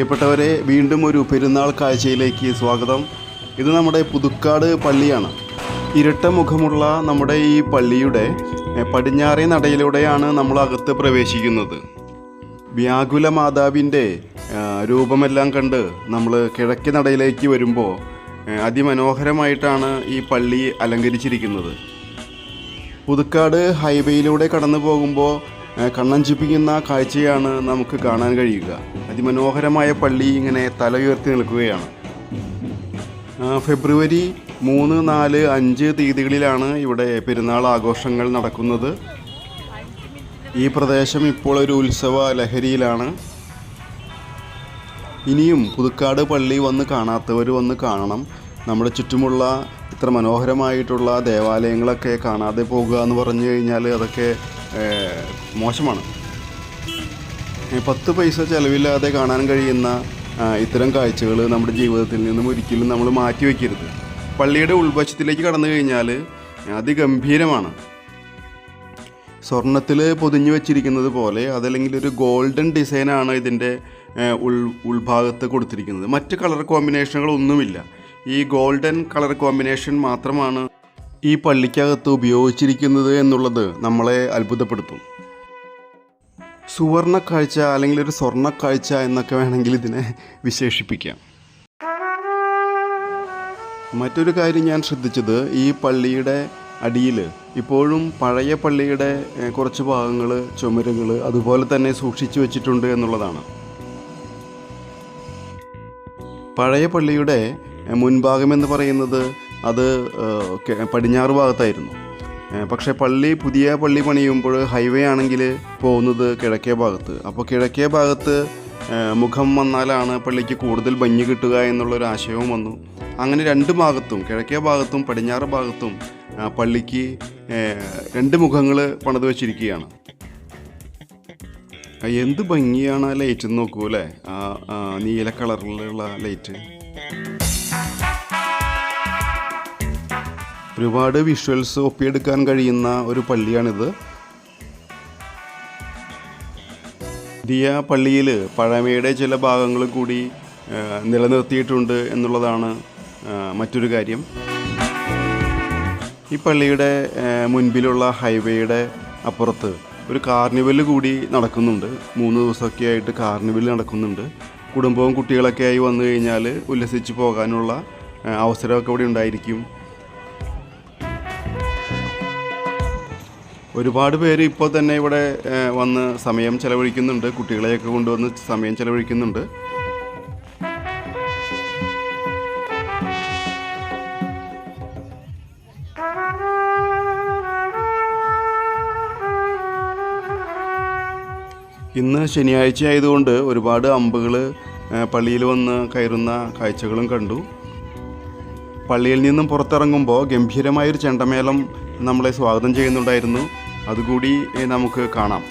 പ്രിയപ്പെട്ടവരെ, വീണ്ടും ഒരു പെരുന്നാൾ കാഴ്ചയിലേക്ക് സ്വാഗതം. ഇത് നമ്മുടെ പുതുക്കാട് പള്ളിയാണ്. ഇരട്ട മുഖമുള്ള നമ്മുടെ ഈ പള്ളിയുടെ പടിഞ്ഞാറേ നടയിലൂടെയാണ് നമ്മൾ അകത്ത് പ്രവേശിക്കുന്നത്. വ്യാകുല മാതാവിൻ്റെ രൂപമെല്ലാം കണ്ട് നമ്മൾ കിഴക്കേ നടയിലേക്ക് വരുമ്പോൾ അതിമനോഹരമായിട്ടാണ് ഈ പള്ളി അലങ്കരിച്ചിരിക്കുന്നത്. പുതുക്കാട് ഹൈവേയിലൂടെ കടന്നു പോകുമ്പോൾ കണ്ണഞ്ചിപ്പിക്കുന്ന കാഴ്ചയാണ് നമുക്ക് കാണാൻ കഴിയുക. അതിമനോഹരമായ പള്ളി ഇങ്ങനെ തല ഉയർത്തി നിൽക്കുകയാണ്. ഫെബ്രുവരി 3, 4, 5 തീയതികളിലാണ് ഇവിടെ പെരുന്നാൾ ആഘോഷങ്ങൾ നടക്കുന്നത്. ഈ പ്രദേശം ഇപ്പോൾ ഒരു ഉത്സവ ലഹരിയിലാണ്. ഇനിയും പുതുക്കാട് പള്ളി വന്ന് കാണാത്തവർ വന്ന് കാണണം. നമ്മുടെ ചുറ്റുമുള്ള ഇത്ര മനോഹരമായിട്ടുള്ള ദേവാലയങ്ങളൊക്കെ കാണാതെ പോകുക എന്ന് പറഞ്ഞു കഴിഞ്ഞാൽ അതൊക്കെ മോശമാണ്. 10 പൈസ ചിലവില്ലാതെ കാണാൻ കഴിയുന്ന ഇത്തരം കാഴ്ചകൾ നമ്മുടെ ജീവിതത്തിൽ നിന്നും ഒരിക്കലും നമ്മൾ മാറ്റി വയ്ക്കരുത്. പള്ളിയുടെ ഉൾവശത്തിലേക്ക് കടന്നു കഴിഞ്ഞാൽ അതിഗംഭീരമാണ്. സ്വർണ്ണത്തിൽ പൊതിഞ്ഞു വച്ചിരിക്കുന്നത് പോലെ അതല്ലെങ്കിൽ ഒരു ഗോൾഡൻ ഡിസൈനാണ് ഇതിൻ്റെ ഉൾഭാഗത്ത് കൊടുത്തിരിക്കുന്നത്. മറ്റ് കളർ കോമ്പിനേഷനുകളൊന്നുമില്ല. ഈ ഗോൾഡൻ കളർ കോമ്പിനേഷൻ മാത്രമാണ് ഈ പള്ളിക്കകത്ത് ഉപയോഗിച്ചിരിക്കുന്നത് എന്നുള്ളത് നമ്മളെ അത്ഭുതപ്പെടുത്തും. സുവർണ കാഴ്ച അല്ലെങ്കിൽ ഒരു സ്വർണ്ണ കാഴ്ച എന്നൊക്കെ വേണമെങ്കിൽ ഇതിനെ വിശേഷിപ്പിക്കാം. മറ്റൊരു കാര്യം ഞാൻ ശ്രദ്ധിച്ചത്, ഈ പള്ളിയുടെ അടിയിൽ ഇപ്പോഴും പഴയ പള്ളിയുടെ കുറച്ച് ഭാഗങ്ങൾ, ചുമരുകൾ അതുപോലെ തന്നെ സൂക്ഷിച്ചു വച്ചിട്ടുണ്ട് എന്നുള്ളതാണ്. പഴയ പള്ളിയുടെ മുൻഭാഗമെന്ന് പറയുന്നത് അത് പടിഞ്ഞാറ് ഭാഗത്തായിരുന്നു. പക്ഷേ പുതിയ പള്ളി പണിയുമ്പോൾ ഹൈവേ ആണെങ്കിൽ പോകുന്നത് കിഴക്കേ ഭാഗത്ത്. അപ്പോൾ കിഴക്കേ ഭാഗത്ത് മുഖം വന്നാലാണ് പള്ളിക്ക് കൂടുതൽ ഭംഗി കിട്ടുക എന്നുള്ളൊരു ആശയവും വന്നു. അങ്ങനെ 2 ഭാഗത്തും, കിഴക്കേ ഭാഗത്തും പടിഞ്ഞാറ് ഭാഗത്തും പള്ളിക്ക് 2 മുഖങ്ങൾ പണിത് വെച്ചിരിക്കുകയാണ്. എന്ത് ഭംഗിയാണ് ആ ലൈറ്റ് എന്ന് നോക്കൂ അല്ലേ, ആ നീല കളറിലുള്ള ലൈറ്റ്. ഒരുപാട് വിഷ്വൽസ് ഒപ്പിയെടുക്കാൻ കഴിയുന്ന ഒരു പള്ളിയാണിത്. പുതിയ പള്ളിയിൽ പഴമയുടെ ചില ഭാഗങ്ങൾ കൂടി നിലനിർത്തിയിട്ടുണ്ട് എന്നുള്ളതാണ് മറ്റൊരു കാര്യം. ഈ പള്ളിയുടെ മുൻപിലുള്ള ഹൈവേയുടെ അപ്പുറത്ത് ഒരു കാർണിവൽ കൂടി നടക്കുന്നുണ്ട്. 3 ദിവസമൊക്കെ ആയിട്ട് കാർണിവൽ നടക്കുന്നുണ്ട്. കുടുംബവും കുട്ടികളൊക്കെ ആയി വന്നു കഴിഞ്ഞാൽ ഉല്ലസിച്ച് പോകാനുള്ള അവസരമൊക്കെ ഇവിടെ ഉണ്ടായിരിക്കും. ഒരുപാട് പേര് ഇപ്പോൾ തന്നെ ഇവിടെ വന്ന് സമയം ചെലവഴിക്കുന്നുണ്ട്. കുട്ടികളെയൊക്കെ കൊണ്ടുവന്ന് സമയം ചെലവഴിക്കുന്നുണ്ട്. ഇന്ന് ശനിയാഴ്ച ആയതുകൊണ്ട് ഒരുപാട് അമ്പുകൾ പള്ളിയിൽ വന്ന് കയറുന്ന കാഴ്ചകളും കണ്ടു. പള്ളിയിൽ നിന്നും പുറത്തിറങ്ങുമ്പോൾ ഗംഭീരമായൊരു ചെണ്ടമേളം നമ്മളെ സ്വാഗതം ചെയ്യുന്നുണ്ടായിരുന്നു. അതുകൂടി നമുക്ക് കാണാം.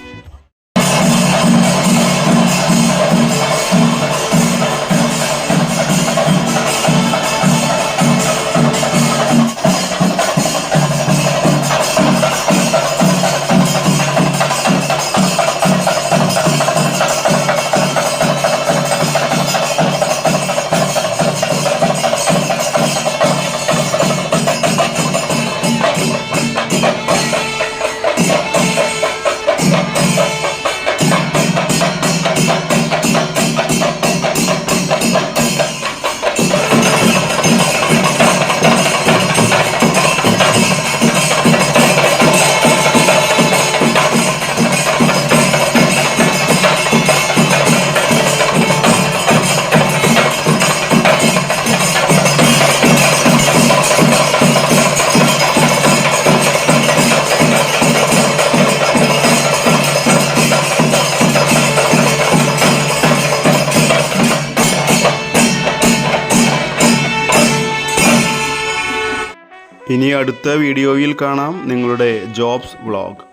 ഇനി അടുത്ത വീഡിയോയിൽ കാണാം. നിങ്ങളുടെ ജോബ്സ് വ്ളോഗ്.